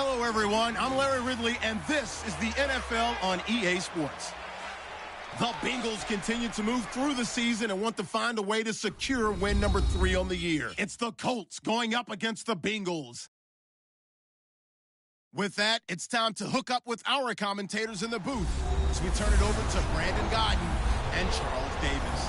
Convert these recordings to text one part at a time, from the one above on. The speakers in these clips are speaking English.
Hello, everyone. I'm Larry Ridley, and this is the NFL on EA Sports. The Bengals continue to move through the season and want to find a way to secure win number 3 on the year. It's the Colts going up against the Bengals. With that, it's time to hook up with our commentators in the booth as we turn it over to Brandon Godden and Charles Davis.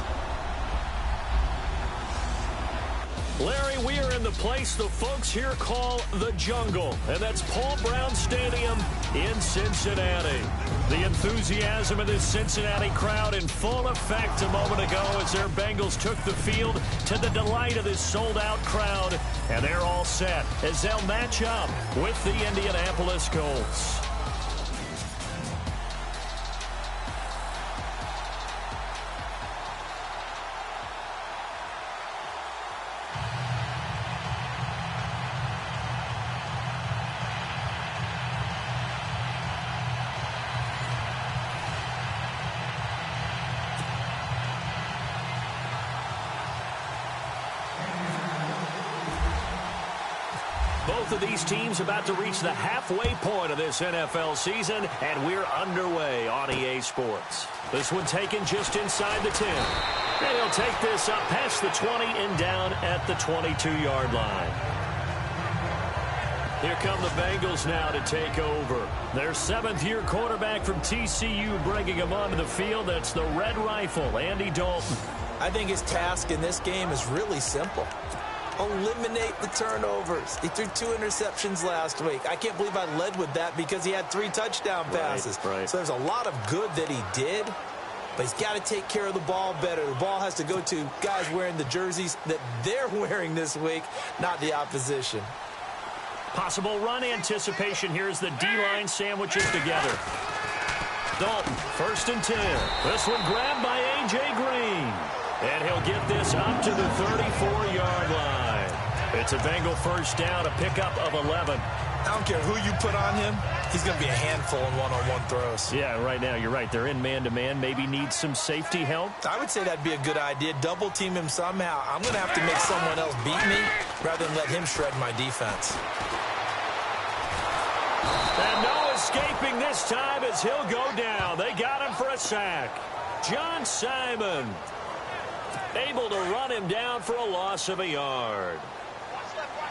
Larry, we are in the place the folks here call the Jungle, and that's Paul Brown Stadium in Cincinnati. The enthusiasm of this Cincinnati crowd in full effect a moment ago as their Bengals took the field to the delight of this sold-out crowd, and they're all set as they'll match up with the Indianapolis Colts. Both of these teams about to reach the halfway point of this NFL season, and we're underway on EA Sports. This one taken just inside the 10. And he'll take this up past the 20 and down at the 22-yard line. Here come the Bengals now to take over. Their 7th-year quarterback from TCU bringing him onto the field. That's the Red Rifle, Andy Dalton. I think his task in this game is really simple. Eliminate the turnovers. He threw 2 interceptions last week. I can't believe I led with that because he had 3 touchdown passes. Right. So there's a lot of good that he did, but he's got to take care of the ball better. The ball has to go to guys wearing the jerseys that they're wearing this week, not the opposition. Possible run anticipation here as the D-line sandwiches together. Dalton, 1st and 10. This one grabbed by A.J. Green. And he'll get this up to the 34-yard line. It's a Bengal first down, a pickup of 11. I don't care who you put on him. He's going to be a handful in one-on-one throws. Yeah, right now, you're right. They're in man-to-man. Maybe need some safety help. I would say that'd be a good idea. Double-team him somehow. I'm going to have to make someone else beat me rather than let him shred my defense. And no escaping this time as he'll go down. They got him for a sack. John Simon able to run him down for a loss of a yard.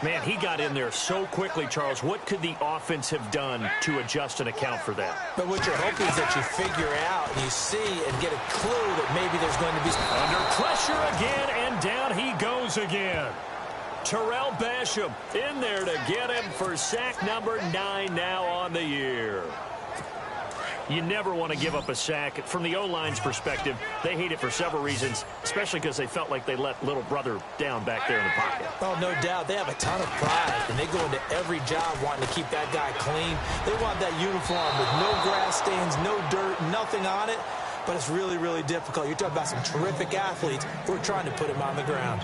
Man, he got in there so quickly, Charles. What could the offense have done to adjust and account for that? But what you're hoping is that you figure out and you see and get a clue that maybe there's going to be... Under pressure again, and down he goes again. Terrell Basham in there to get him for sack number 9 now on the year. You never want to give up a sack. From the O-line's perspective, they hate it for several reasons, especially because they felt like they let little brother down back there in the pocket. Oh, no doubt. They have a ton of pride, and they go into every job wanting to keep that guy clean. They want that uniform with no grass stains, no dirt, nothing on it, but it's really, really difficult. You're talking about some terrific athletes who are trying to put him on the ground.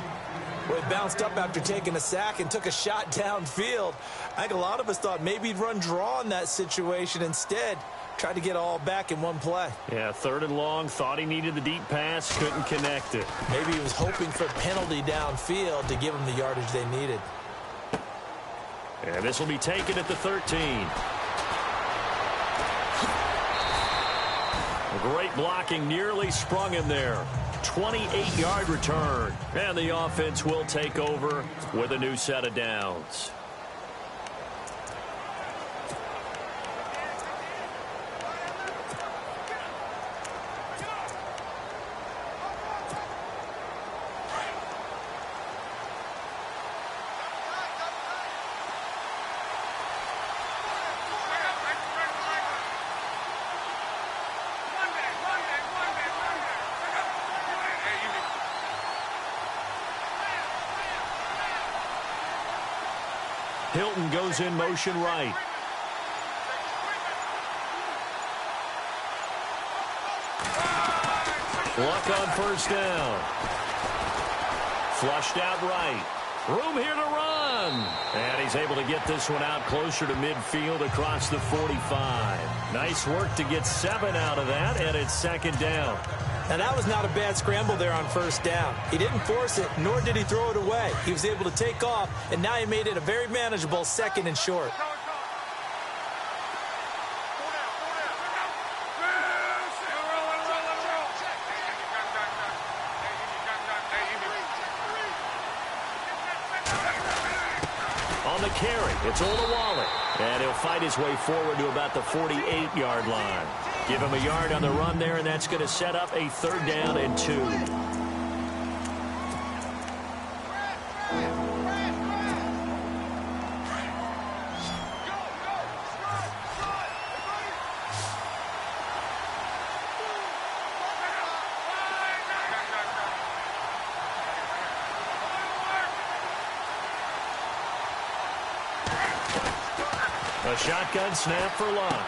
Well, he bounced up after taking a sack and took a shot downfield. I think a lot of us thought maybe he'd run draw in that situation. Instead, tried to get all back in one play. Yeah, 3rd and long, thought he needed the deep pass, couldn't connect it. Maybe he was hoping for a penalty downfield to give him the yardage they needed. And this will be taken at the 13. Great blocking, nearly sprung him there. 28-yard return. And the offense will take over with a new set of downs. Hilton goes in motion right. Luck on 1st down. Flushed out right. Room here to run. And he's able to get this one out closer to midfield across the 45. Nice work to get 7 out of that, and it's 2nd down. Now, that was not a bad scramble there on 1st down. He didn't force it, nor did he throw it away. He was able to take off, and now he made it a very manageable 2nd and short. On the carry, it's Olawale. And he'll fight his way forward to about the 48-yard line. Give him a yard on the run there, and that's going to set up a 3rd down and 2. A shotgun snap for Locke.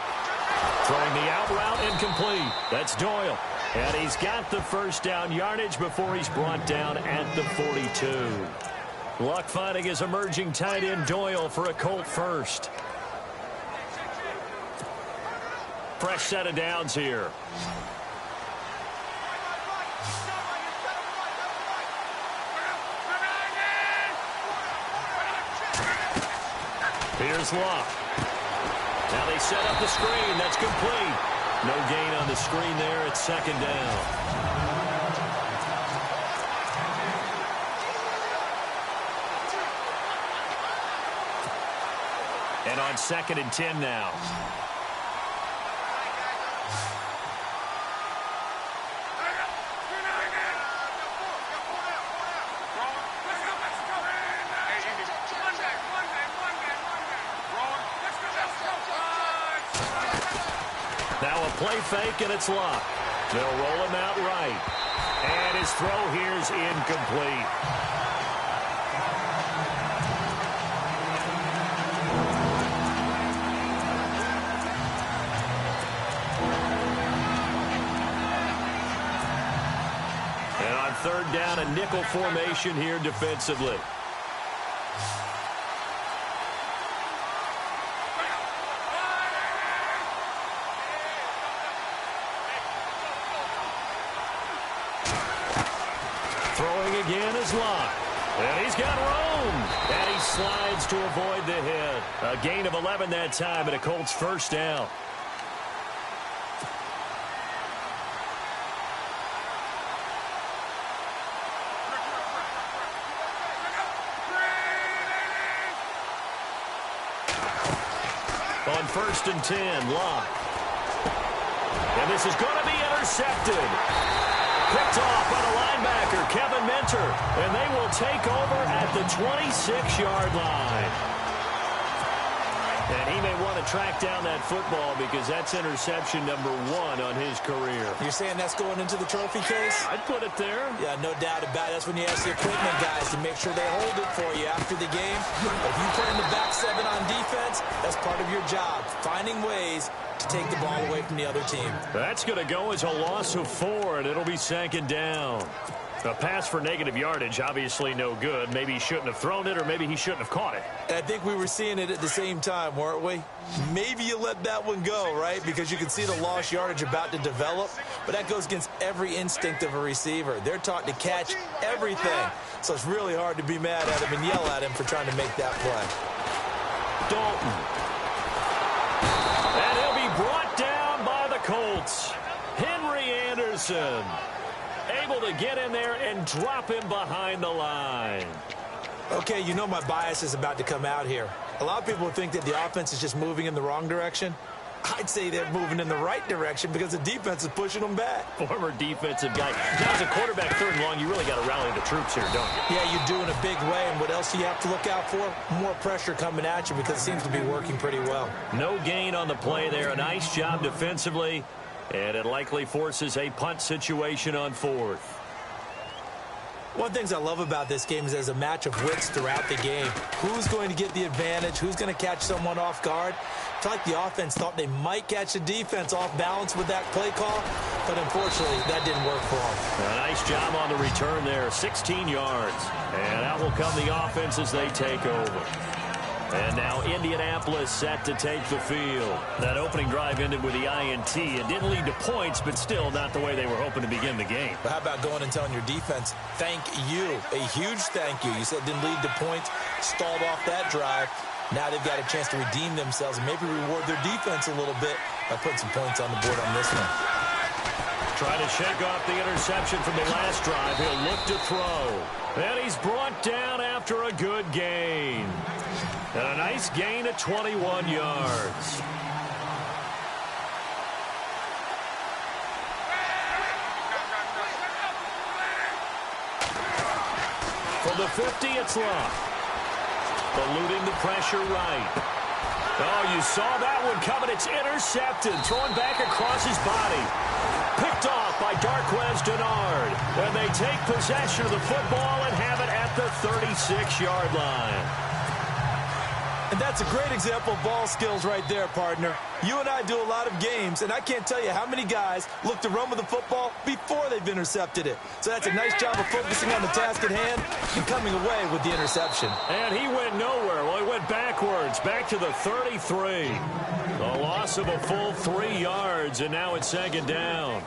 Throwing the out route incomplete. That's Doyle. And he's got the 1st down yardage before he's brought down at the 42. Luck finding his emerging tight end Doyle for a Colt first. Fresh set of downs here. Here's Luck. Now they set up the screen. That's complete. No gain on the screen there. It's 2nd down. And on 2nd and 10 now. Now a play fake, and it's Locke. They'll roll him out right. And his throw here's incomplete. And on 3rd down, a nickel formation here defensively. Again is Locke. And he's got room. And he slides to avoid the hit. A gain of 11 that time, and a Colts 1st down. On 1st and 10, Locke. And this is going to be intercepted. Picked off by the linebacker, Kevin Minter. And they will take over at the 26-yard line. And he may want to track down that football because that's interception number 1 on his career. You're saying that's going into the trophy case? I'd put it there. Yeah, no doubt about it. That's when you ask the equipment guys to make sure they hold it for you after the game. If you put in the back 7 on defense, that's part of your job, finding ways to take the ball away from the other team. That's going to go as a loss of 4, and it'll be 2nd down. A pass for negative yardage, obviously no good. Maybe he shouldn't have thrown it, or maybe he shouldn't have caught it. I think we were seeing it at the same time, weren't we? Maybe you let that one go, right? Because you can see the lost yardage about to develop, but that goes against every instinct of a receiver. They're taught to catch everything, so it's really hard to be mad at him and yell at him for trying to make that play. Dalton. And he'll be brought down by the Colts. Henry Anderson able to get in there and drop him behind the line. Okay, you know my bias is about to come out here. A lot of people think that the offense is just moving in the wrong direction. I'd say they're moving in the right direction because the defense is pushing them back. Former defensive guy. Now, as a quarterback 3rd and long, you really got to rally the troops here, don't you? Yeah, you do in a big way. And what else do you have to look out for? More pressure coming at you because it seems to be working pretty well. No gain on the play there. A nice job defensively. And it likely forces a punt situation on 4th. One of the things I love about this game is there's a match of wits throughout the game. Who's going to get the advantage? Who's going to catch someone off guard? I feel like the offense thought they might catch the defense off balance with that play call, but unfortunately, that didn't work for them. A nice job on the return there, 16 yards. And out will come the offense as they take over. And now Indianapolis set to take the field. That opening drive ended with the INT. It didn't lead to points, but still not the way they were hoping to begin the game. But how about going and telling your defense, thank you, a huge thank you. You said it didn't lead to points, stalled off that drive. Now they've got a chance to redeem themselves and maybe reward their defense a little bit by putting some points on the board on this one. Trying to shake off the interception from the last drive. He'll look to throw. And he's brought down after a good gain. And a nice gain of 21 yards. From the 50, it's Luck. Eluding the pressure right. Oh, you saw that one coming. It's intercepted. Thrown back across his body. Picked off by Darquez Denard. And they take possession of the football and have it at the 36-yard line. And that's a great example of ball skills right there, partner. You and I do a lot of games, and I can't tell you how many guys look to run with the football before they've intercepted it. So that's a nice job of focusing on the task at hand and coming away with the interception. And he went nowhere. Well, he went backwards, back to the 33. A loss of a full 3 yards, and now it's second down.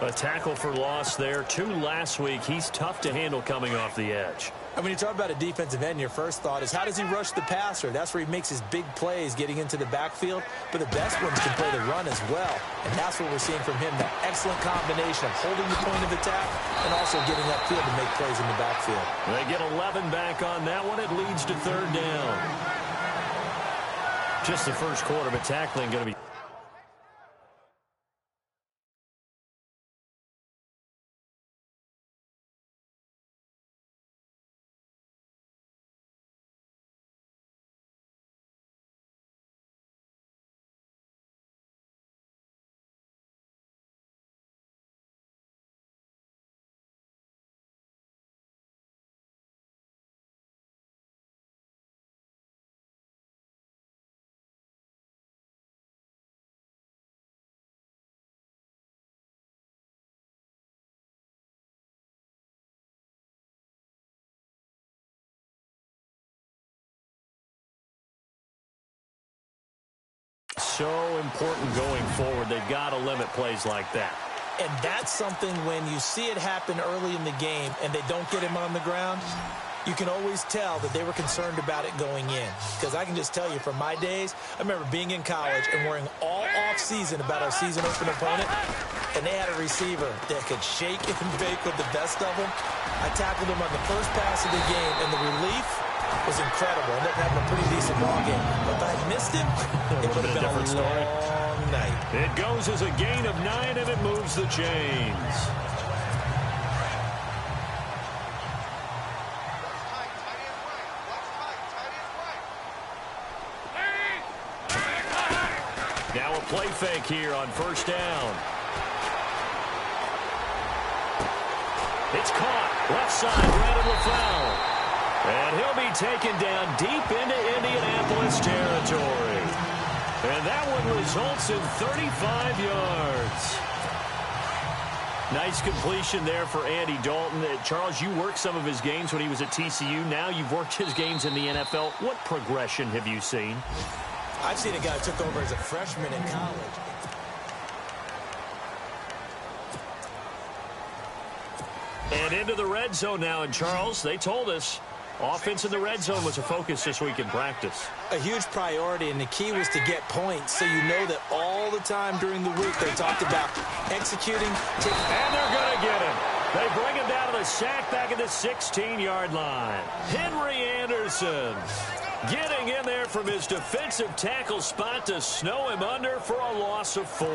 A tackle for loss there. 2 last week. He's tough to handle coming off the edge. And when you talk about a defensive end, your first thought is how does he rush the passer? That's where he makes his big plays getting into the backfield. But the best ones can play the run as well. And that's what we're seeing from him, that excellent combination of holding the point of attack and also getting upfield to make plays in the backfield. They get 11 back on that one. It leads to third down. Just the first quarter, but tackling going to be... So important going forward. They've got to limit plays like that. And that's something when you see it happen early in the game and they don't get him on the ground, you can always tell that they were concerned about it going in. Because I can just tell you from my days, I remember being in college and worrying all off-season about our season-open opponent, and they had a receiver that could shake and bake with the best of them. I tackled him on the first pass of the game, and the relief was incredible. Ended up having a pretty decent ball game. But if I had missed him, it would have been a long night. It goes as a gain of 9, and it moves the chains. Now a play fake here on first down. It's caught. Left side, Brandon LaFleur. And he'll be taken down deep into Indianapolis territory. And that one results in 35 yards. Nice completion there for Andy Dalton. Charles, you worked some of his games when he was at TCU. Now you've worked his games in the NFL. What progression have you seen? I've seen a guy who took over as a freshman in college. And into the red zone now. And, Charles, they told us offense in the red zone was a focus this week in practice. A huge priority, and the key was to get points. So you know that all the time during the week they talked about executing. And they're going to get him. They bring him down to the sack back at the 16-yard line. Henry Anderson getting in there from his defensive tackle spot to snow him under for a loss of 4.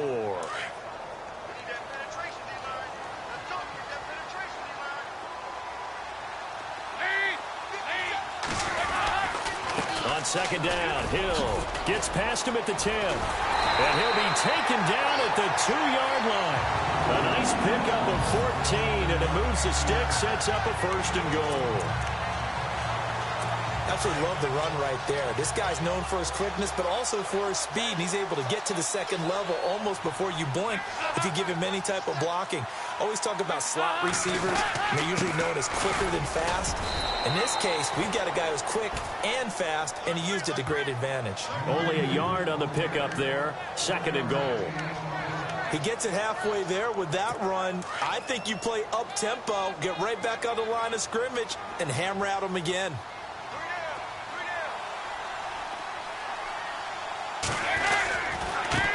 On second down, Hill gets past him at the 10. And he'll be taken down at the 2-yard line. A nice pickup of 14, and it moves the stick, sets up a 1st and goal. Absolutely love the run right there. This guy's known for his quickness, but also for his speed, and he's able to get to the second level almost before you blink if you give him any type of blocking. Always talk about slot receivers, and they're usually known as quicker than fast. In this case, we've got a guy who's quick and fast, and he used it to great advantage. Only a yard on the pickup there, 2nd and goal. He gets it halfway there with that run. I think you play up-tempo, get right back on the line of scrimmage, and hammer at him again.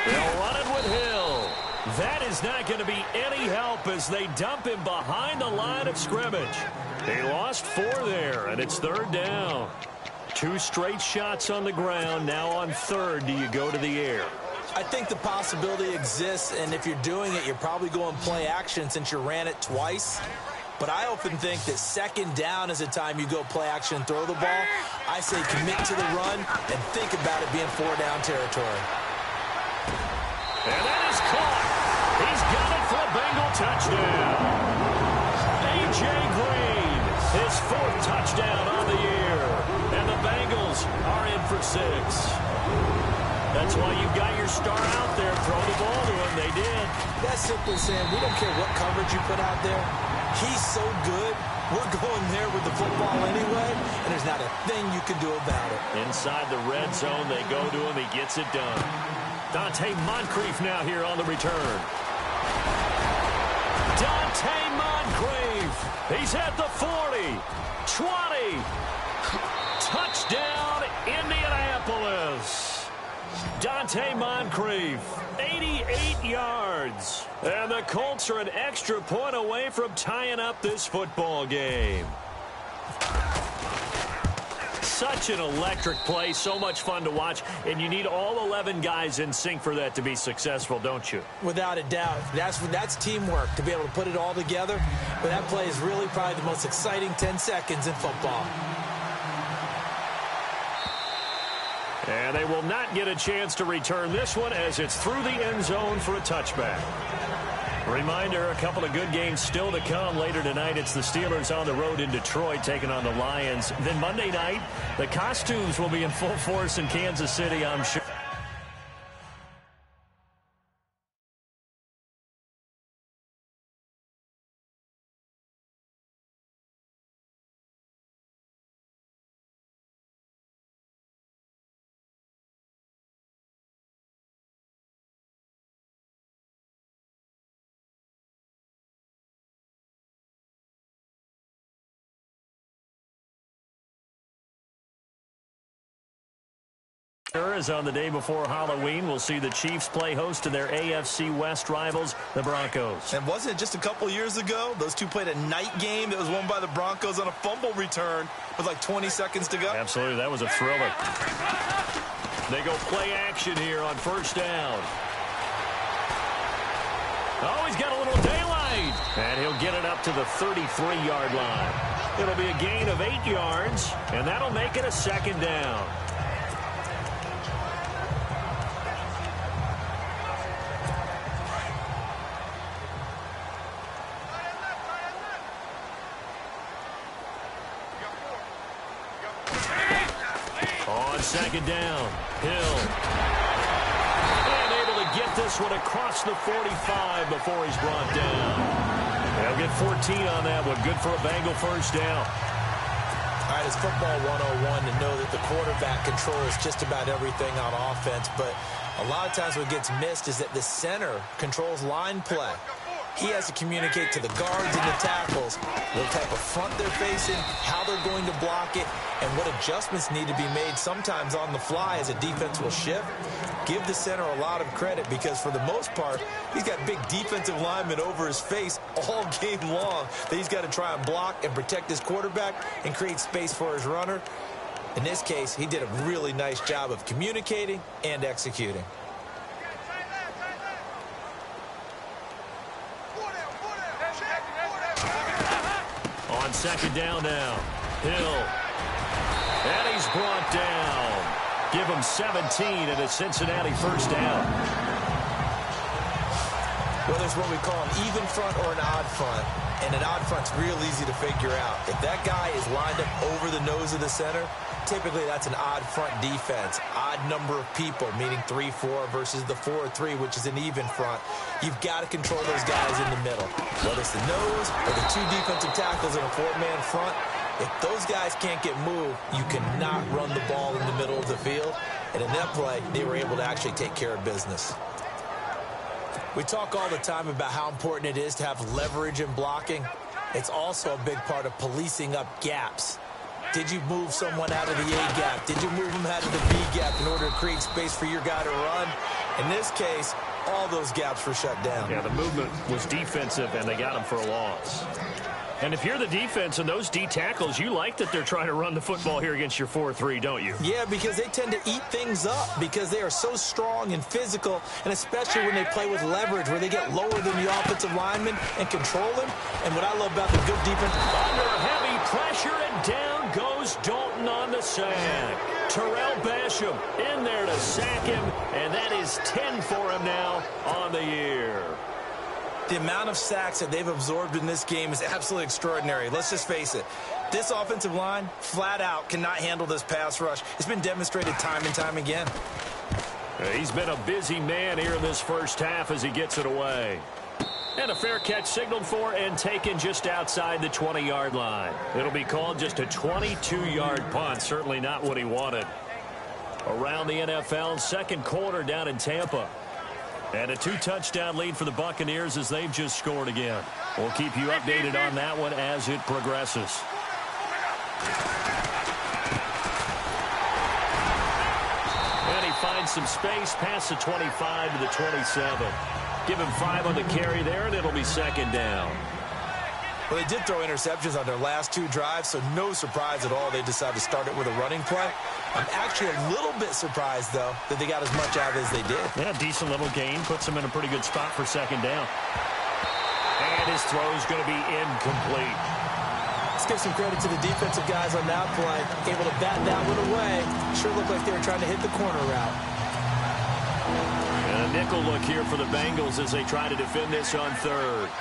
They'll run it with Hill. That is not going to be any help as they dump him behind the line of scrimmage. He lost 4 there, and it's 3rd down. 2 straight shots on the ground. Now on 3rd, do you go to the air? I think the possibility exists, and if you're doing it, you're probably going play action since you ran it twice. But I often think that 2nd down is the time you go play action and throw the ball. I say commit to the run and think about it being 4-down territory. And that is caught. He's got it for a Bengal touchdown. A.J. Green, his 4th touchdown on the year. And the Bengals are in for 6. That's why you got your star out there. Throw the ball to him. They did. That's simple, Sam. We don't care what coverage you put out there. He's so good. We're going there with the football anyway, and there's not a thing you can do about it. Inside the red zone, they go to him. He gets it done. Dante Moncrief now here on the return. Dante Moncrief. He's at the 40, 20. Touchdown, Indianapolis. Dante Moncrief, 88 yards. And the Colts are an extra point away from tying up this football game. Such an electric play, so much fun to watch, and you need all 11 guys in sync for that to be successful, don't you? Without a doubt. That's teamwork, to be able to put it all together. But that play is really probably the most exciting 10 seconds in football. And they will not get a chance to return this one as it's through the end zone for a touchback. Reminder, a couple of good games still to come. Later tonight, it's the Steelers on the road in Detroit taking on the Lions. Then Monday night, the costumes will be in full force in Kansas City, I'm sure. Is on the day before Halloween. We'll see the Chiefs play host to their AFC West rivals, the Broncos. And wasn't it just a couple years ago, those two played a night game that was won by the Broncos on a fumble return with like 20 seconds to go? Absolutely. That was a thriller. They go play action here on 1st down. Oh, he's got a little daylight. And he'll get it up to the 33-yard line. It'll be a gain of 8 yards, and that'll make it a 2nd down. On 2nd down, Hill. And able to get this one across the 45 before he's brought down. They'll get 14 on that one. Good for a Bengal 1st down. All right, it's football 101 to know that the quarterback controls just about everything on offense, but a lot of times what gets missed is that the center controls line play. He has to communicate to the guards and the tackles what type of front they're facing, how they're going to block it, and what adjustments need to be made sometimes on the fly as a defense will shift. Give the center a lot of credit because for the most part, he's got big defensive linemen over his face all game long that he's got to try and block and protect his quarterback and create space for his runner. In this case, he did a really nice job of communicating and executing. On 2nd down now, Hill. And he's brought down. Give him 17 and a Cincinnati 1st down. Whether it's what we call an even front or an odd front, and an odd front's real easy to figure out. If that guy is lined up over the nose of the center, typically that's an odd front defense. Odd number of people, meaning 3-4 versus the 4-3, which is an even front. You've got to control those guys in the middle. Whether it's the nose or the 2 defensive tackles in a 4-man front, if those guys can't get moved, you cannot run the ball in the middle of the field. And in that play, they were able to actually take care of business. We talk all the time about how important it is to have leverage in blocking. It's also a big part of policing up gaps. Did you move someone out of the A gap? Did you move them out of the B gap in order to create space for your guy to run? In this case, all those gaps were shut down. Yeah, the movement was defensive, and they got him for a loss. And if you're the defense and those D tackles, you like that they're trying to run the football here against your 4-3, don't you? Yeah, because they tend to eat things up because they are so strong and physical, and especially when they play with leverage where they get lower than the offensive lineman and control him. And what I love about the good defense, under heavy pressure, and down goes Dalton on the sack. Terrell Basham in there to sack him, and that is 10 for him now on the year. the amount of sacks that they've absorbed in this game is absolutely extraordinary. Let's just face it. This offensive line, flat out, cannot handle this pass rush. It's been demonstrated time and time again. He's been a busy man here in this first half as he gets it away. And a fair catch signaled for and taken just outside the 20-yard line. It'll be called just a 22-yard punt. Certainly not what he wanted. Around the NFL, second quarter down in Tampa. And a 2-touchdown lead for the Buccaneers as they've just scored again. We'll keep you updated on that one as it progresses. And he finds some space past the 25 to the 27. Give him 5 on the carry there, and it'll be second down. Well, they did throw interceptions on their last 2 drives, so no surprise at all they decided to start it with a running play. I'm actually a little bit surprised, though, that they got as much out of it as they did. Yeah, decent little gain. Puts them in a pretty good spot for second down. And his throw is going to be incomplete. Let's give some credit to the defensive guys on that play. Able to bat that one away. Sure looked like they were trying to hit the corner route. And a nickel look here for the Bengals as they try to defend this on third.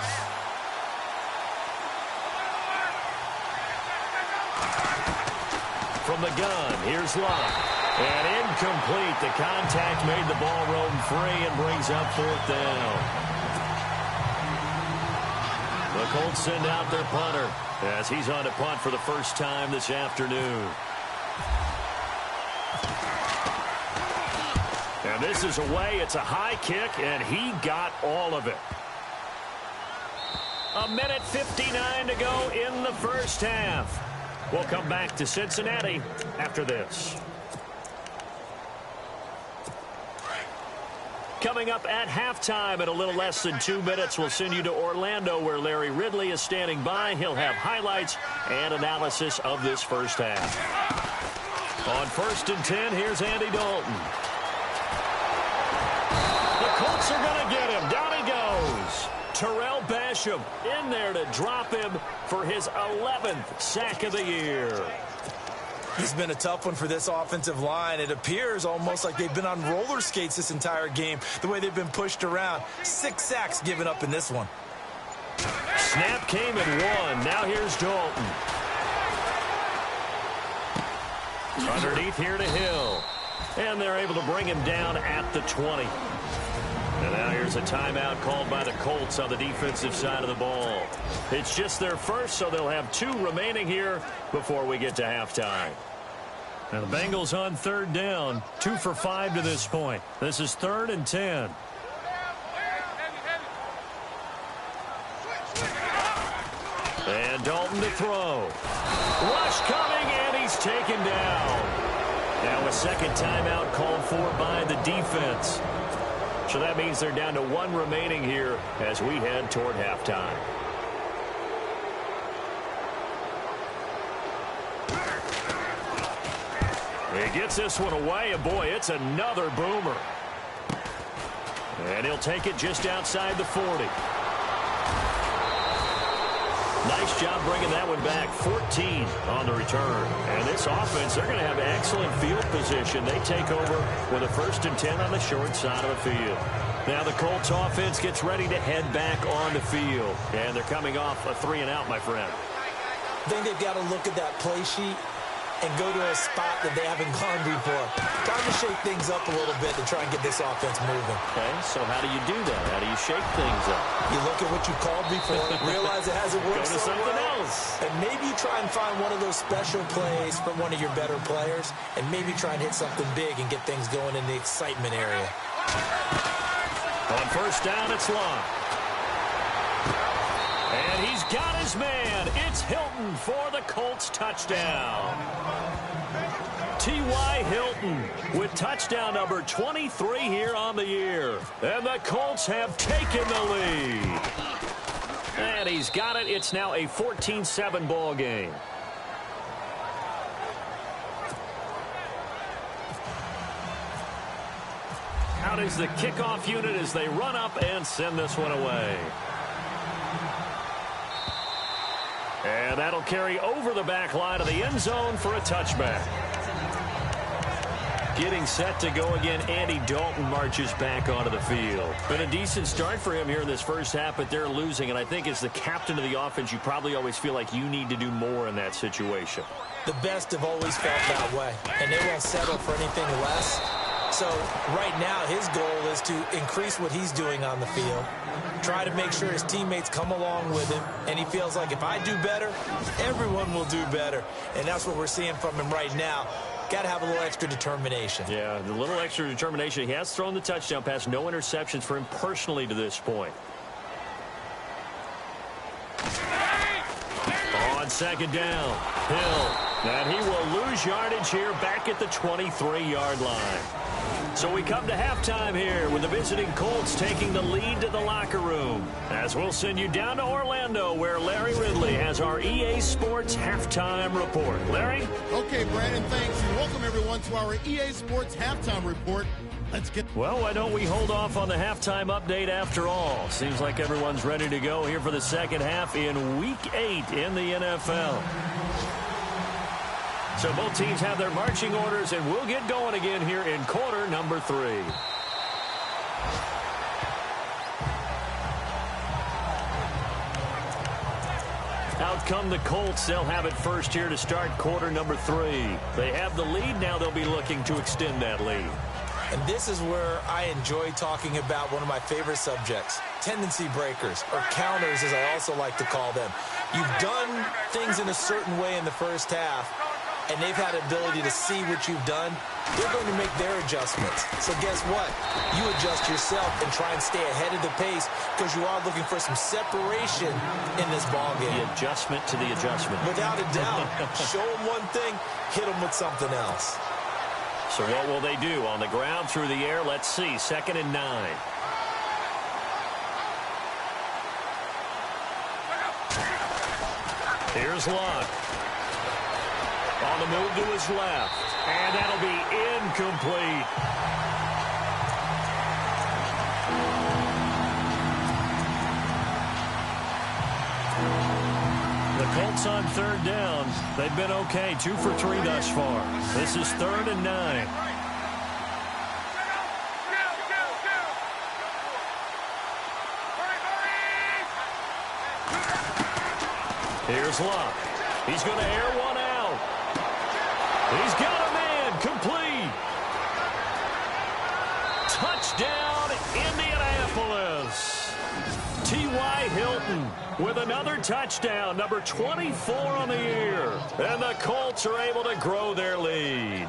From the gun, here's Locke. And incomplete. The contact made the ball roam free and brings up fourth down. The Colts send out their punter as he's on to punt for the first time this afternoon. And this is away. It's a high kick, and he got all of it. 1:59 to go in the first half. We'll come back to Cincinnati after this. Coming up at halftime in a little less than 2 minutes, we'll send you to Orlando where Larry Ridley is standing by. He'll have highlights and analysis of this first half. On 1st and 10, here's Andy Dalton. The Colts are going to get him. Down he goes. Terrell Basham in there to drop him for his 11th sack of the year. This has been a tough one for this offensive line. It appears almost like they've been on roller skates this entire game, the way they've been pushed around. 6 sacks given up in this one. Snap came and 1. Now here's Dalton. Underneath here to Hill. And they're able to bring him down at the 20. And now here's a timeout called by the Colts on the defensive side of the ball. It's just their first, so they'll have 2 remaining here before we get to halftime. Now the Bengals on 3rd down, 2 for 5 to this point. This is 3rd and 10. And Dalton to throw. Rush coming, and he's taken down. Now a second timeout called for by the defense. So that means they're down to 1 remaining here as we head toward halftime. He gets this one away, and boy, it's another boomer. And he'll take it just outside the 40. Nice job bringing that one back. 14 on the return. And this offense, they're going to have excellent field position. They take over with a 1st and 10 on the short side of the field. Now the Colts offense gets ready to head back on the field. And they're coming off a 3-and-out, my friend. I think they've got to look at that play sheet and go to a spot that they haven't gone before. Time to shake things up a little bit to try and get this offense moving. Okay, so how do you do that? How do you shake things up? You look at what you called before, realize it hasn't worked Go to so something well, else. and maybe you try and find one of those special plays from one of your better players, and maybe try and hit something big and get things going in the excitement area. On 1st down, it's Locke. And he's got his man. It's Hilton for the Colts touchdown. T.Y. Hilton with touchdown number 23 here on the year. And the Colts have taken the lead. And he's got it. It's now a 14-7 ball game. Out is the kickoff unit as they run up and send this one away. And that'll carry over the back line of the end zone for a touchback. Getting set to go again, Andy Dalton marches back onto the field. Been a decent start for him here in this first half, but they're losing. And I think as the captain of the offense, you probably always feel like you need to do more in that situation. The best have always felt that way, and they won't settle for anything less. So right now his goal is to increase what he's doing on the field, try to make sure his teammates come along with him, and he feels like if I do better, everyone will do better. And that's what we're seeing from him right now. Got to have a little extra determination. Yeah, the little extra determination. He has thrown the touchdown pass. No interceptions for him personally to this point. On second down, Hill. And he will lose yardage here back at the 23-yard line. So we come to halftime here with the visiting Colts taking the lead to the locker room. As we'll send you down to Orlando where Larry Ridley has our EA Sports halftime report. Larry? Okay, Brandon, thanks. And welcome, everyone, to our EA Sports halftime report. Let's get... Well, why don't we hold off on the halftime update after all? Seems like everyone's ready to go here for the second half in Week 8 in the NFL. So both teams have their marching orders, and we'll get going again here in quarter number 3. Out come the Colts. They'll have it first here to start quarter number 3. They have the lead. Now they'll be looking to extend that lead. And this is where I enjoy talking about one of my favorite subjects, tendency breakers, or counters as I also like to call them. You've done things in a certain way in the first half, and they've had the ability to see what you've done. They're going to make their adjustments. So guess what? You adjust yourself and try and stay ahead of the pace because you are looking for some separation in this ballgame. The adjustment to the adjustment. Without a doubt. Show them one thing, hit them with something else. So what will they do? On the ground, through the air, let's see. 2nd and 9. Here's Luck. On the move to his left. And that'll be incomplete. The Colts on 3rd down. They've been okay. 2 for 3 thus far. This is 3rd and 9. Here's Luck. He's going to air one out. He's got a man. Complete. Touchdown, Indianapolis. T.Y. Hilton with another touchdown, number 24 on the year. And the Colts are able to grow their lead.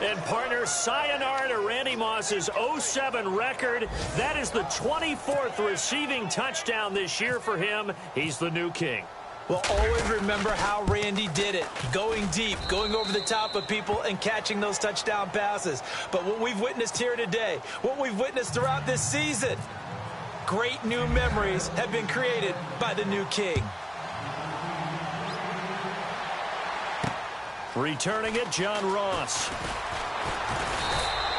And partner, sayonara to Randy Moss's 0-7 record. That is the 24th receiving touchdown this year for him. He's the new king. Well, always remember how Randy did it. Going deep, going over the top of people and catching those touchdown passes. But what we've witnessed here today, what we've witnessed throughout this season, great new memories have been created by the new king. Returning it, John Ross.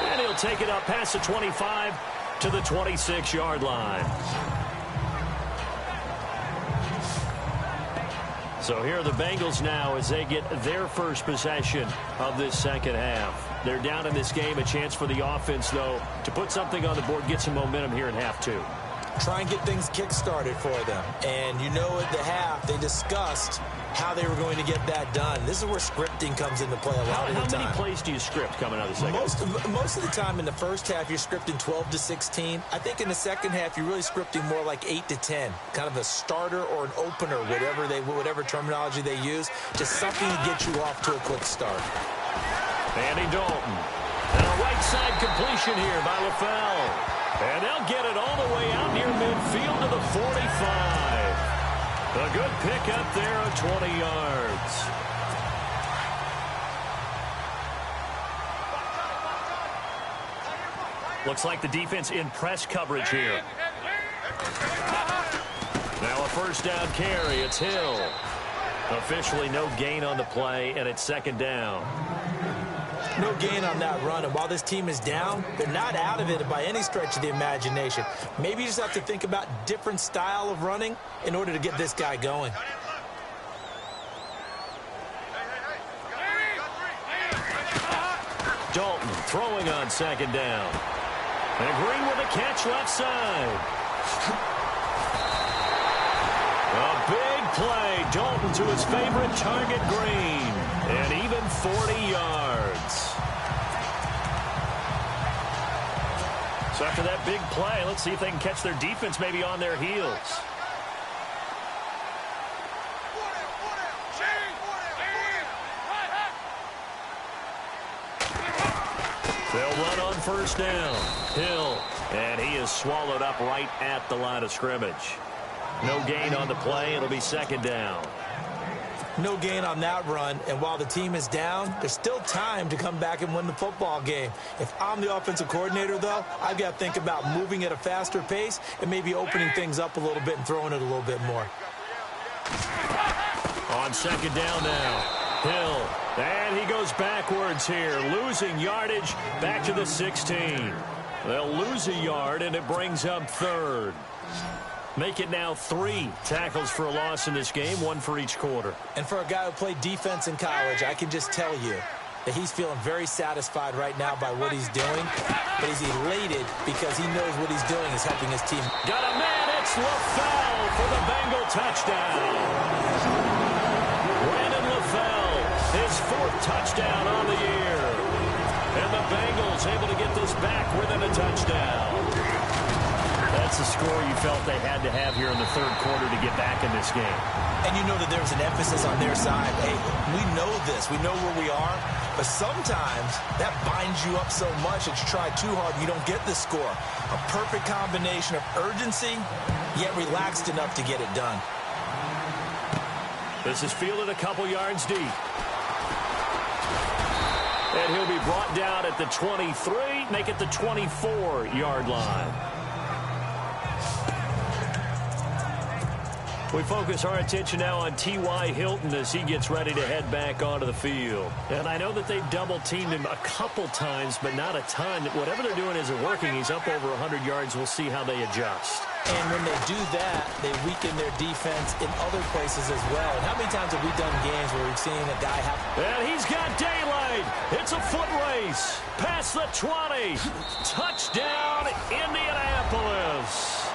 And he'll take it up past the 25 to the 26-yard line. So here are the Bengals now as they get their first possession of this second half. They're down in this game. A chance for the offense, though, to put something on the board, get some momentum here in half 2. Try and get things kick-started for them. And you know at the half, they discussed how they were going to get that done. This is where scripting comes into play a lot of the time. How many plays do you script coming out of the second half? Most of the time in the first half, you're scripting 12 to 16. I think in the second half, you're really scripting more like 8 to 10. Kind of a starter or an opener, whatever terminology they use. Just something to get you off to a quick start. Andy Dalton. And a right side completion here by LaFell. And they'll get it all the way out near midfield to the 45. A good pick up there of 20 yards. Looks like the defense in press coverage here. Now a first down carry. It's Hill. Officially no gain on the play, and it's second down. No gain on that run, and while this team is down, they're not out of it by any stretch of the imagination. Maybe you just have to think about different style of running in order to get this guy going. Dalton throwing on second down. And Green with a catch left side. A big play. Dalton to his favorite target, Green. And even 40 yards. So after that big play, let's see if they can catch their defense maybe on their heels. They'll run on first down. Hill, and he is swallowed up right at the line of scrimmage. No gain on the play. It'll be second down. No gain on that run, and while the team is down, there's still time to come back and win the football game. If I'm the offensive coordinator, though, I've got to think about moving at a faster pace and maybe opening things up a little bit and throwing it a little bit more. On second down now, Hill, and he goes backwards here, losing yardage back to the 16. They'll lose a yard, and it brings up third. Make it now 3 tackles for a loss in this game, 1 for each quarter. And for a guy who played defense in college, I can just tell you that he's feeling very satisfied right now by what he's doing, but he's elated because he knows what he's doing is helping his team. Got a man, it's LaFell for the Bengal touchdown. Brandon LaFell, his 4th touchdown on the year. And the Bengals able to get this back within a touchdown. That's the score you felt they had to have here in the third quarter to get back in this game. And you know that there was an emphasis on their side. Hey, we know this. We know where we are. But sometimes that binds you up so much that you try too hard and you don't get the score. A perfect combination of urgency, yet relaxed enough to get it done. This is fielded a couple yards deep. And he'll be brought down at the 23, make it the 24-yard line. We focus our attention now on T.Y. Hilton as he gets ready to head back onto the field. And I know that they've double-teamed him a couple times, but not a ton. Whatever they're doing isn't working. He's up over 100 yards. We'll see how they adjust. And when they do that, they weaken their defense in other places as well. And how many times have we done games where we've seen a guy have... And he's got daylight. It's a foot race. Past the 20. Touchdown, Indianapolis.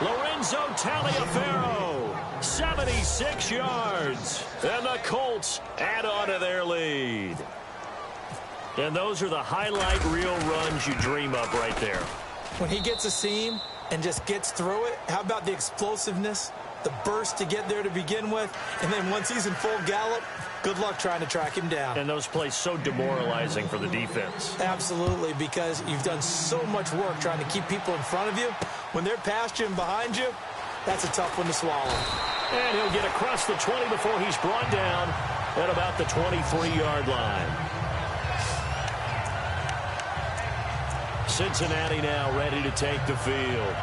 Lorenzo Taliaferro, 76 yards. And the Colts add on to their lead. And those are the highlight reel runs you dream of right there. When he gets a seam and just gets through it, how about the explosiveness, the burst to get there to begin with, and then once he's in full gallop, good luck trying to track him down. And those plays so demoralizing for the defense. Absolutely, because you've done so much work trying to keep people in front of you. When they're past you and behind you, that's a tough one to swallow. And he'll get across the 20 before he's brought down at about the 23-yard line. Cincinnati now ready to take the field.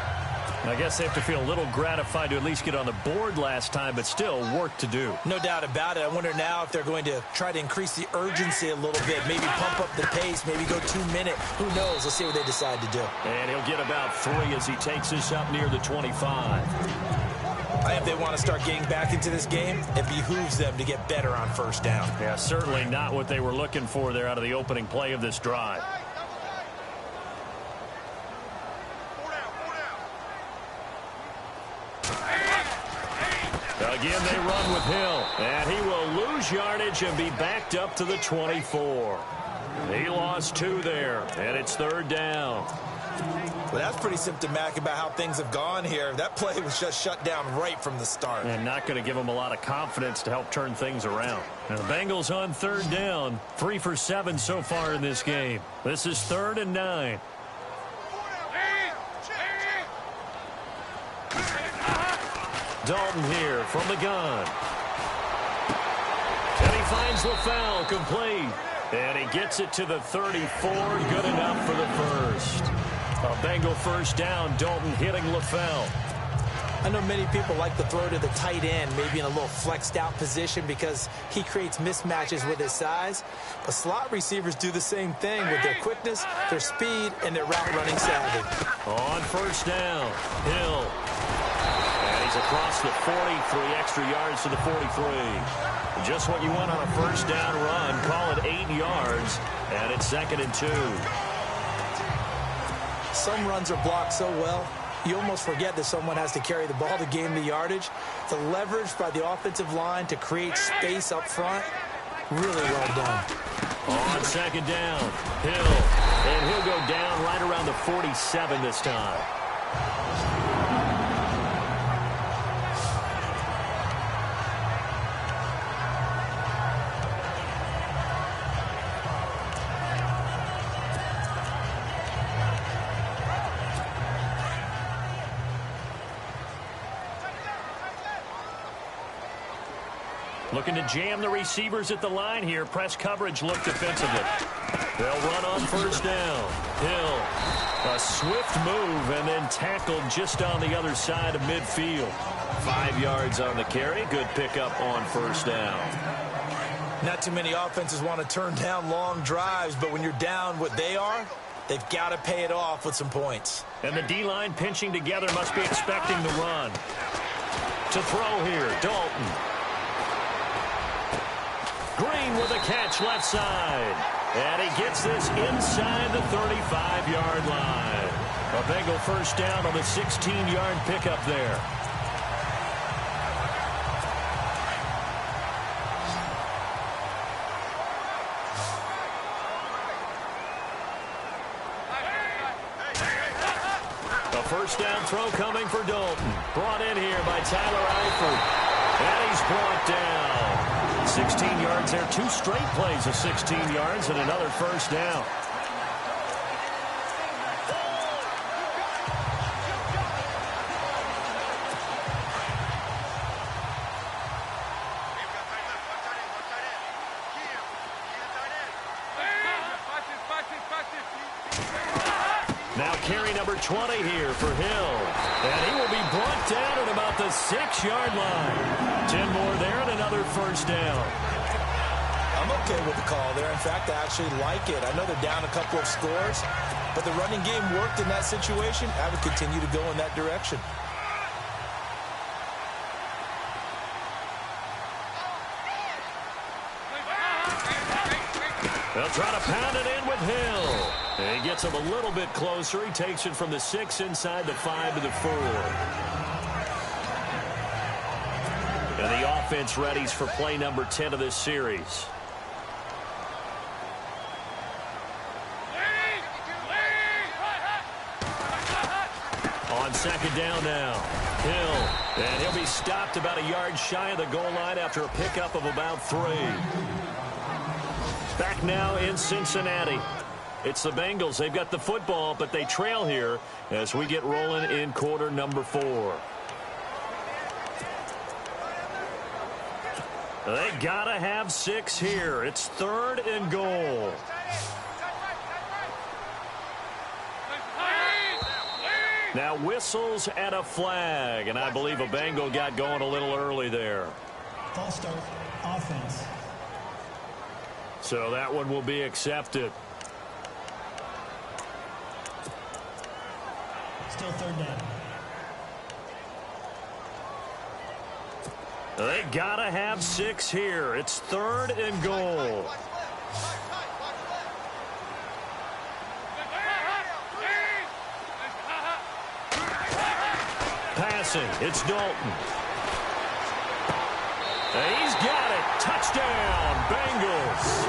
I guess they have to feel a little gratified to at least get on the board last time, but still work to do. No doubt about it. I wonder now if they're going to try to increase the urgency a little bit, maybe pump up the pace, maybe go 2-minute. Who knows? Let's see what they decide to do. And he'll get about 3 as he takes this up near the 25. If they want to start getting back into this game, it behooves them to get better on first down. Yeah, certainly not what they were looking for there out of the opening play of this drive. Again, they run with Hill, and he will lose yardage and be backed up to the 24. He lost 2 there, and it's third down. Well, that's pretty symptomatic about how things have gone here. That play was just shut down right from the start. And not going to give them a lot of confidence to help turn things around. Now, the Bengals on third down, 3 for 7 so far in this game. This is 3rd and 9. Dalton here from the gun. And he finds LaFell complete. And he gets it to the 34. Good enough for the first. A Bengal first down. Dalton hitting LaFell. I know many people like to throw to the tight end, maybe in a little flexed out position because he creates mismatches with his size. But slot receivers do the same thing with their quickness, their speed, and their route running savvy. On first down, Hill. And he's across the 40, 3 extra yards to the 43. Just what you want on a first down run. Call it 8 yards, and it's 2nd and 2. Some runs are blocked so well, you almost forget that someone has to carry the ball to gain the yardage. The leverage by the offensive line to create space up front, really well done. On 2nd down, Hill. And he'll go down right around the 47 this time. Looking to jam the receivers at the line here. Press coverage look defensively. They'll run on first down. Hill, a swift move and then tackled just on the other side of midfield. 5 yards on the carry. Good pickup on first down. Not too many offenses want to turn down long drives, but when you're down what they are, they've got to pay it off with some points. And the D-line pinching together must be expecting the run. To throw here, Dalton. Green with a catch left side. And he gets this inside the 35-yard line. A Bengal first down on the 16-yard pickup there. A first down throw coming for Dalton. Brought in here by Tyler Eifert. And he's brought down. 16 yards there. 2 straight plays of 16 yards and another first down. Now carry number 20 here for Hill. And he will be brought down at about the 6-yard line. 10 more there and another first down. I'm okay with the call there. In fact, I actually like it. I know they're down a couple of scores, but the running game worked in that situation. I would continue to go in that direction. They'll try to pound it in with Hill. And he gets him a little bit closer. He takes it from the 6 inside the 5 to the 4. And the offense readies for play number 10 of this series. On 2nd down now, Hill. And he'll be stopped about a yard shy of the goal line after a pickup of about 3. Back now in Cincinnati. It's the Bengals. They've got the football, but they trail here as we get rolling in quarter number 4. They gotta have 6 here. It's 3rd and goal. Now whistles and a flag, and I believe a Bengal got going a little early there. False start, offense. So that one will be accepted. Still 3rd down. They gotta have 6 here. It's 3rd and goal. Passing, it's Dalton. He's got it. Touchdown, Bengals.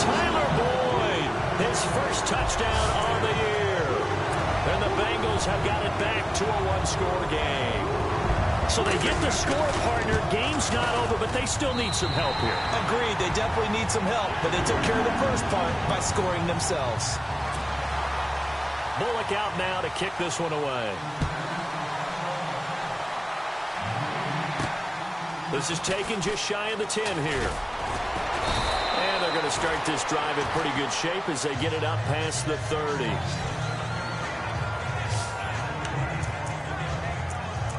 Tyler Boyd, his first touchdown on the year. And the Bengals have got it back to a 1-score game. So they get the score, partner. Game's not over, but they still need some help here. Agreed. They definitely need some help, but they took care of the first part by scoring themselves. Bullock out now to kick this one away. This is taken just shy of the 10 here. And they're going to start this drive in pretty good shape as they get it up past the 30.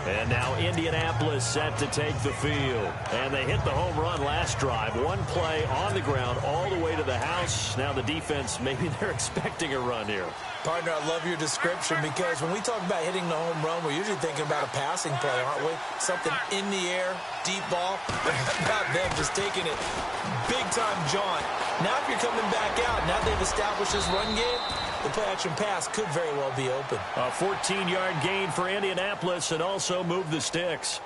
And now Indianapolis set to take the field. And they hit the home run last drive. One play on the ground all the way to the house. Now the defense, maybe they're expecting a run here. Partner, I love your description because when we talk about hitting the home run, we're usually thinking about a passing play, aren't we? Something in the air, deep ball. But how about them just taking it big-time jaunt? Now if you're coming back out, now they've established this run game, the play-action pass could very well be open. A 14-yard gain for Indianapolis and also move the sticks.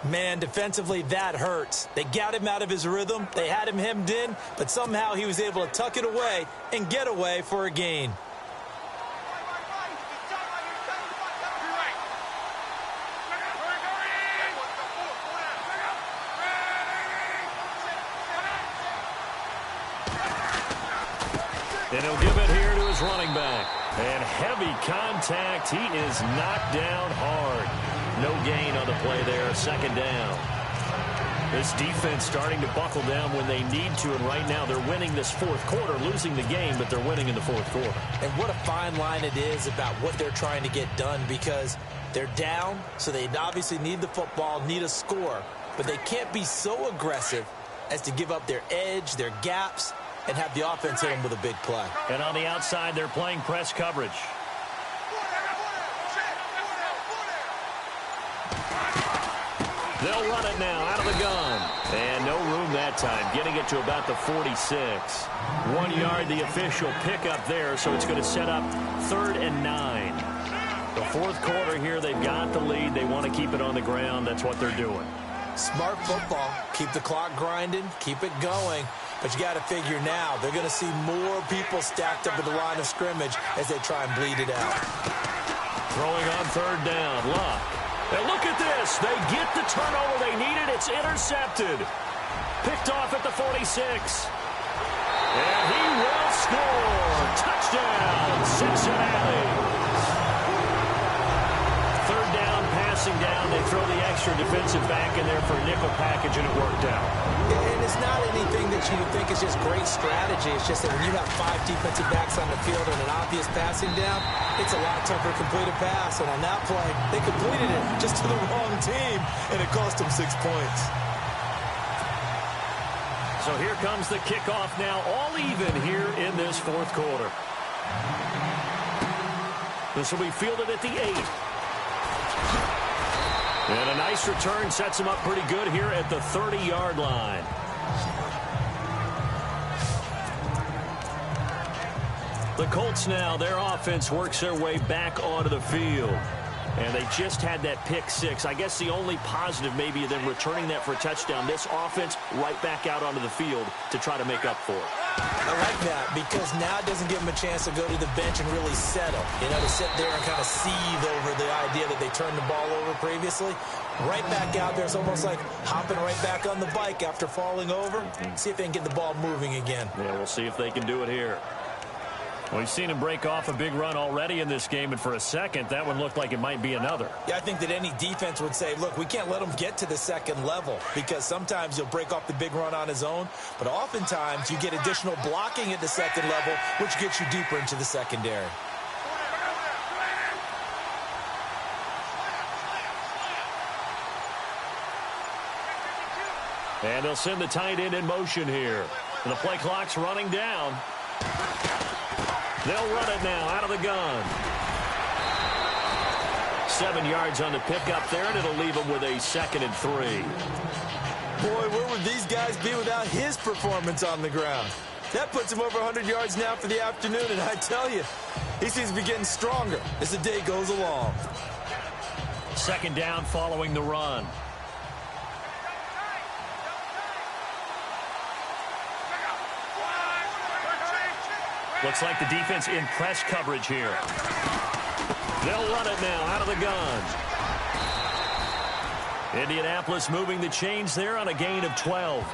Man, defensively, that hurts. They got him out of his rhythm. They had him hemmed in, but somehow he was able to tuck it away and get away for a gain. And he'll give it here to his running back. And heavy contact. He is knocked down hard. No gain on the play there. Second down. This defense starting to buckle down when they need to. And right now they're winning this fourth quarter, losing the game, but they're winning in the fourth quarter. And what a fine line it is about what they're trying to get done because they're down, so they obviously need the football, need a score. But they can't be so aggressive as to give up their edge, their gaps, and have the offense hit them with a big play. And on the outside, they're playing press coverage. They'll run it now out of the gun. And no room that time, getting it to about the 46. 1 yard, the official pickup there, so it's going to set up 3rd and 9. The fourth quarter here, they've got the lead. They want to keep it on the ground. That's what they're doing. Smart football. Keep the clock grinding. Keep it going. But you got to figure now, they're going to see more people stacked up at the line of scrimmage as they try and bleed it out. Throwing on 3rd down, Luck. And look at this. They get the turnover they needed. It's intercepted. Picked off at the 46. And he will score. Touchdown, Cincinnati. 3rd down, passing down. They throw the extra defensive back in there for a nickel package, and it worked out. And it's not anything that you would think is just great strategy. It's just that when you have 5 defensive backs on the field and an obvious passing down, it's a lot tougher to complete a pass. And on that play, they completed it just to the wrong team, and it cost them 6 points. So here comes the kickoff now, all even here in this fourth quarter. This will be fielded at the 8. And a nice return sets him up pretty good here at the 30-yard line. The Colts now, their offense works their way back onto the field. And they just had that pick 6. I guess the only positive maybe of them returning that for a touchdown. This offense right back out onto the field to try to make up for it. I like that because now it doesn't give them a chance to go to the bench and really settle. You know, to sit there and kind of seethe over the idea that they turned the ball over previously. Right back out there. It's almost like hopping right back on the bike after falling over. See if they can get the ball moving again. Yeah, we'll see if they can do it here. Well, we've seen him break off a big run already in this game, and for a second, that one looked like it might be another. Yeah, I think that any defense would say, look, we can't let him get to the second level because sometimes he'll break off the big run on his own, but oftentimes you get additional blocking at the second level, which gets you deeper into the secondary. And they'll send the tight end in motion here. And the play clock's running down. They'll run it now out of the gun. 7 yards on the pickup there, and it'll leave them with a 2nd and 3. Boy, where would these guys be without his performance on the ground? That puts him over 100 yards now for the afternoon, and I tell you, he seems to be getting stronger as the day goes along. 2nd down following the run. Looks like the defense in press coverage here. They'll run it now out of the gun. Indianapolis moving the chains there on a gain of 12.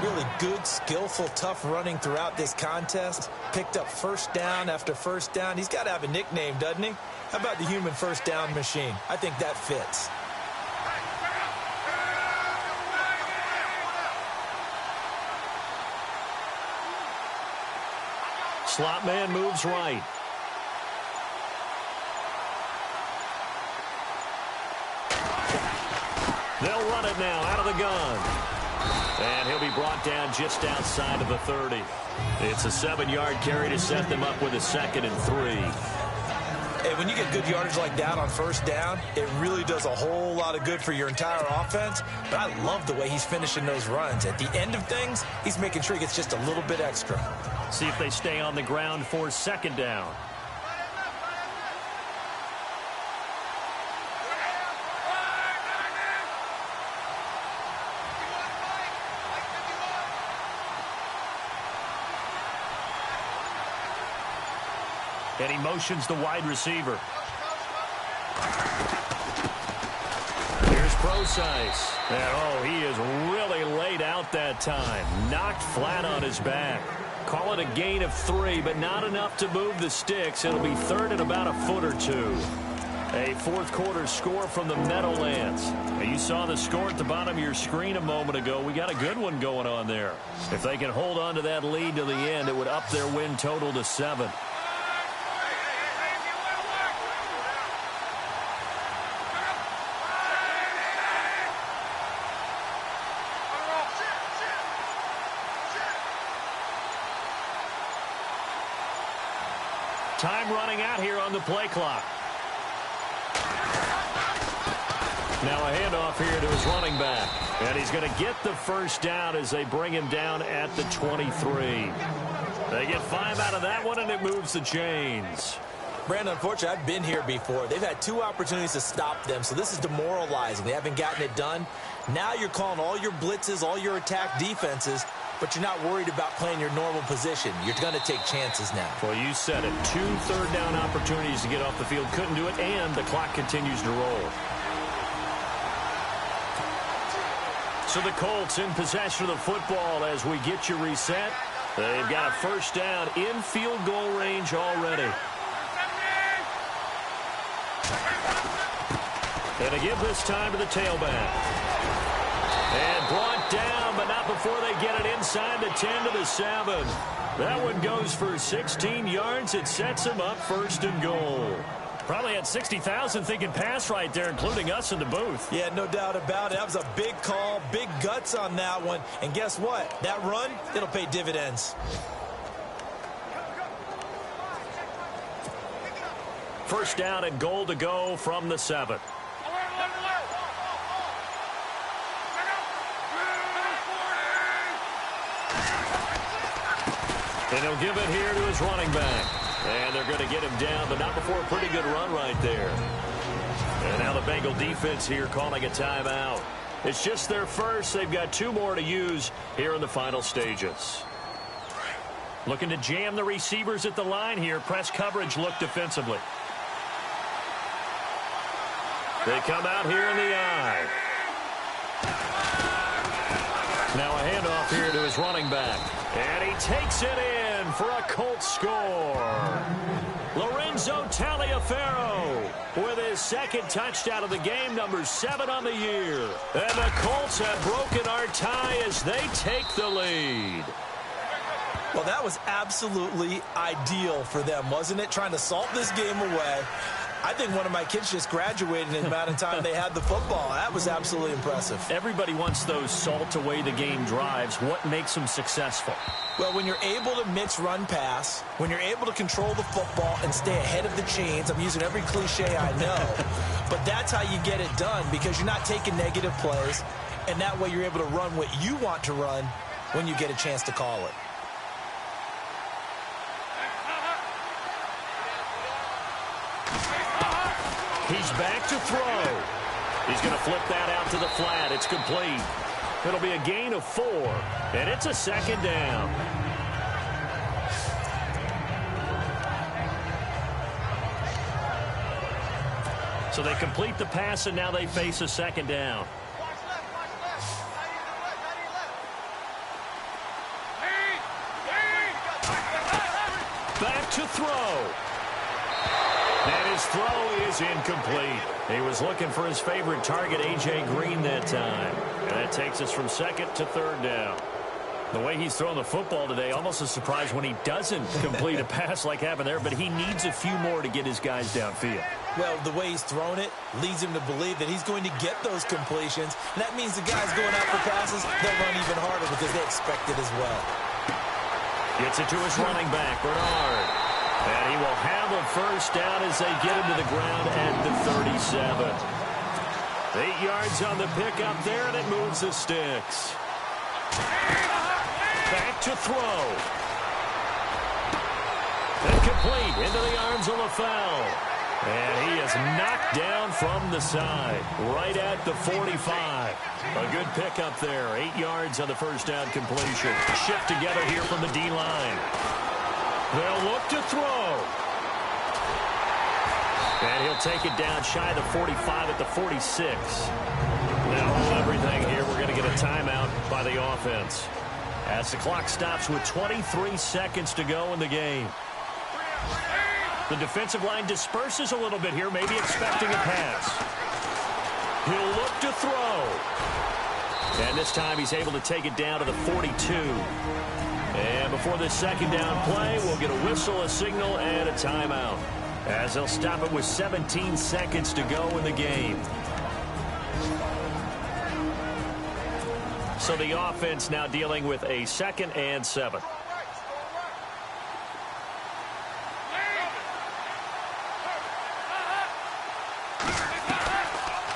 Really good, skillful, tough running throughout this contest. Picked up first down after first down. He's got to have a nickname, doesn't he? How about the human first down machine? I think that fits. Slot man moves right. They'll run it now out of the gun. And he'll be brought down just outside of the 30. It's a 7-yard carry to set them up with a 2nd and 3. Hey, when you get good yardage like that on first down, it really does a whole lot of good for your entire offense. But I love the way he's finishing those runs. At the end of things, he's making sure he gets just a little bit extra. See if they stay on the ground for 2nd down. And he motions the wide receiver. Here's Procise. And, he is really laid out that time. Knocked flat on his back. Call it a gain of 3, but not enough to move the sticks. It'll be 3rd and about a foot or 2. A 4th quarter score from the Meadowlands. Now, you saw the score at the bottom of your screen a moment ago. We got a good one going on there. If they can hold on to that lead to the end, it would up their win total to 7. Time running out here on the play clock. Now a handoff here to his running back. And he's going to get the first down as they bring him down at the 23. They get 5 out of that one, and it moves the chains. Brandon, unfortunately, I've been here before. They've had 2 opportunities to stop them, so this is demoralizing. They haven't gotten it done. Now you're calling all your blitzes, all your attack defenses, but you're not worried about playing your normal position. You're going to take chances now. Well, you said it. 2 third-down opportunities to get off the field. Couldn't do it, and the clock continues to roll. So the Colts in possession of the football as we get you reset. They've got a first down in field goal range already. And they give this time to the tailback. And brought down, but not before they get it inside the 10 to the 7. That one goes for 16 yards. It sets them up 1st and goal. Probably had 60,000 thinking pass right there, including us in the booth. Yeah, no doubt about it. That was a big call, big guts on that one. And guess what? That run, it'll pay dividends. First down and goal to go from the 7. And he'll give it here to his running back. And they're going to get him down, but not before a pretty good run right there. And now the Bengal defense here calling a timeout. It's just their first. They've got 2 more to use here in the final stages. Looking to jam the receivers at the line here. Press coverage look defensively. They come out here in the eye. Now a handoff here to his running back. And he takes it in for a Colts score. Lorenzo Taliaferro with his 2nd touchdown of the game, number 7 on the year. And the Colts have broken our tie as they take the lead. Well, that was absolutely ideal for them, wasn't it? Trying to salt this game away. I think one of my kids just graduated in the amount of time they had the football. That was absolutely impressive. Everybody wants those salt away the game drives. What makes them successful? Well, when you're able to mix run pass, when you're able to control the football and stay ahead of the chains, I'm using every cliche I know, but that's how you get it done because you're not taking negative plays, and that way you're able to run what you want to run when you get a chance to call it. He's back to throw. He's going to flip that out to the flat. It's complete. It'll be a gain of 4, and it's a 2nd down. So they complete the pass, and now they face a 2nd down. Back to throw. And his throw is incomplete. He was looking for his favorite target, A.J. Green, that time. And that takes us from 2nd to 3rd down. The way he's throwing the football today, almost a surprise when he doesn't complete a pass like happened there, but he needs a few more to get his guys downfield. Well, the way he's thrown it leads him to believe that he's going to get those completions. And that means the guys going out for passes, they'll run even harder because they expect it as well. Gets it to his running back, Bernard. And he will have a first down as they get him to the ground at the 37. 8 yards on the pickup there, and it moves the sticks. Back to throw. And complete into the arms of LaFell. And he is knocked down from the side, right at the 45. A good pickup there. 8 yards on the first down completion. Shift together here from the D-line. They'll look to throw. And he'll take it down shy of the 45 at the 46. Now, hold everything here. We're going to get a timeout by the offense as the clock stops with 23 seconds to go in the game. The defensive line disperses a little bit here, maybe expecting a pass. He'll look to throw. And this time he's able to take it down to the 42. And before this second down play, we'll get a whistle, a signal, and a timeout, as they'll stop it with 17 seconds to go in the game. So the offense now dealing with a 2nd and 7.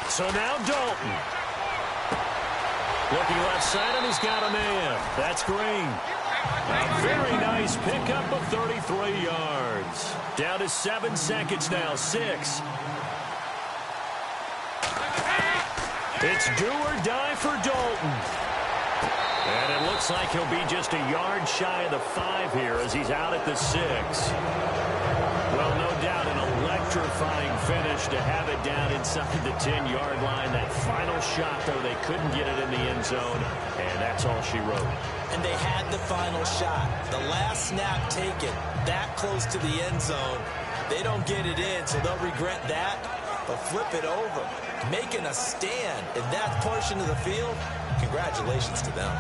So now Dalton. Looking left side, and he's got a man. That's Green. A very nice pickup of 33 yards. Down to 7 seconds now. 6. It's do or die for Dalton. And it looks like he'll be just a yard shy of the 5 here as he's out at the 6. Well, no doubt an electrifying finish to have it down inside the 10-yard line. That final shot, though, they couldn't get it in the end zone, and that's all she wrote. And they had the final shot. The last snap taken that close to the end zone. They don't get it in, so they'll regret that. But flip it over, making a stand in that portion of the field, congratulations to them.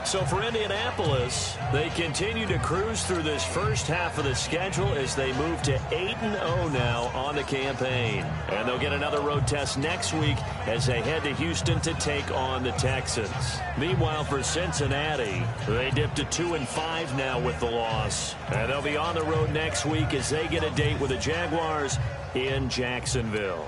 So for Indianapolis, they continue to cruise through this first half of the schedule as they move to 8-0 now on the campaign. And they'll get another road test next week as they head to Houston to take on the Texans. Meanwhile, for Cincinnati, they dip to 2-5 now with the loss. And they'll be on the road next week as they get a date with the Jaguars in Jacksonville.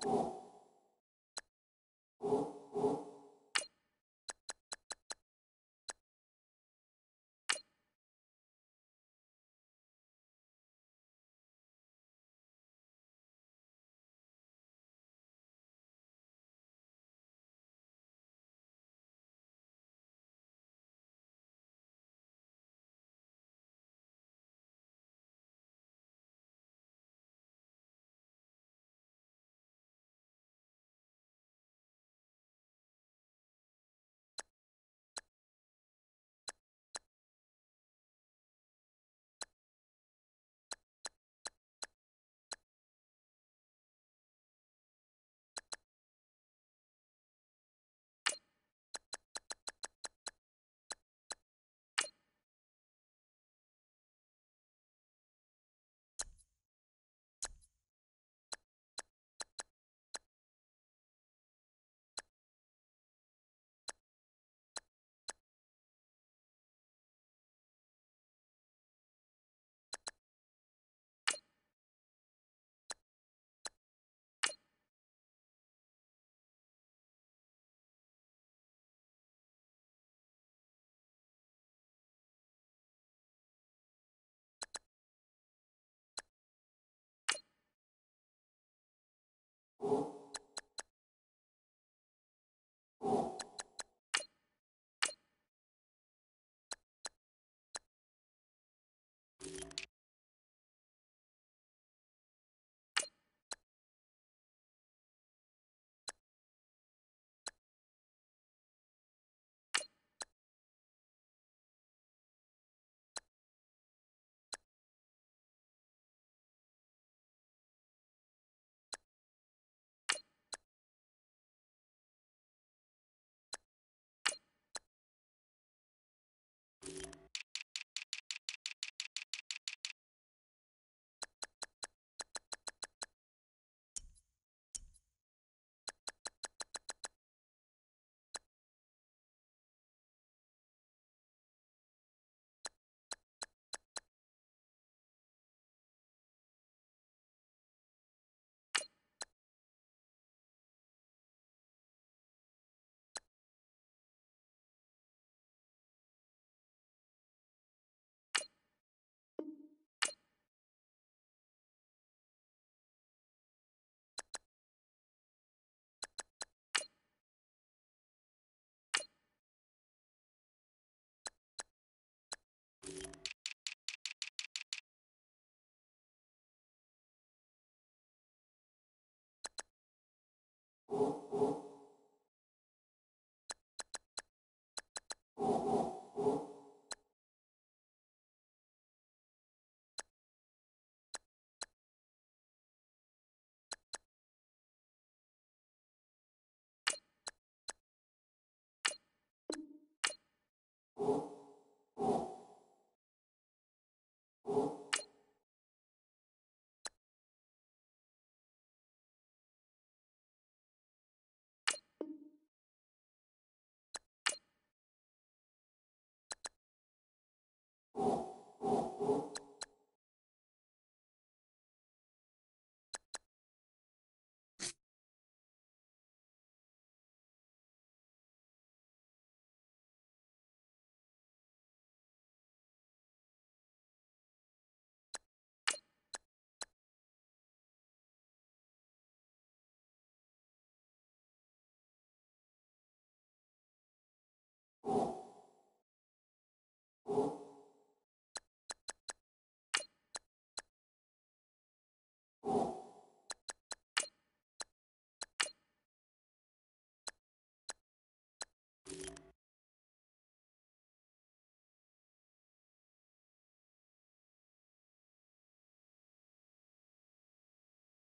ball.